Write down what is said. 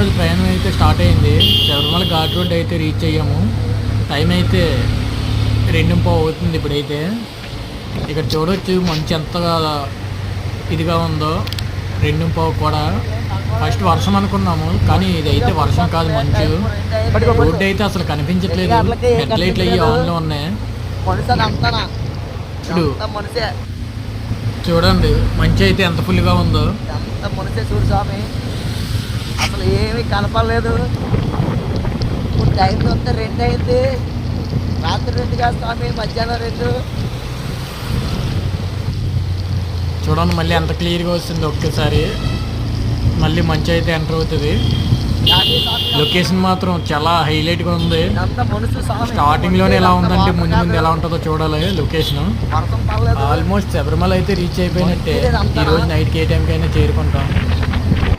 రోజు ప్రయాణం అయితే స్టార్ట్ అయింది. శబరిమల ఘాట్ రోడ్ అయితే రీచ్ అయ్యాము. టైం అయితే 2:15 అవుతుంది ఇప్పుడైతే. ఇక్కడ చూడవచ్చు మంచు ఎంత ఇదిగా ఉందో. 2:15 కూడా. ఫస్ట్ వర్షం అనుకున్నాము, కానీ ఇదైతే వర్షం కాదు, మంచు. రోడ్డు అయితే అసలు కనిపించట్లేదు. హెడ్ లైట్లు అయ్యి ఆన్లో ఉన్నాయి. ఇప్పుడు చూడండి మంచు అయితే ఎంత ఫుల్గా ఉందో. చూడు స్వామి, అసలు ఏమీ కనపడలేదు. ఇప్పుడు టైం చూస్తే 2 అయింది. రాత్రి 2 కాదు స్వామి, మధ్యాహ్నం 2. చూడండి మళ్ళీ ఎంత క్లియర్గా వస్తుంది. ఒకేసారి మళ్ళీ మంచి అయితే ఎంటర్ అవుతుంది. లొకేషన్ మాత్రం చాలా హైలైట్గా ఉంది. స్టార్టింగ్లోనే ఎలా ఉందంటే ముందు ముందు ఎలా ఉంటుందో చూడాలి. లొకేషన్ ఆల్మోస్ట్ శబరిమల అయితే రీచ్ అయిపోయినట్టే. ఈరోజు నైట్కి ఏ టైంకి అయినా చేరుకుంటాం.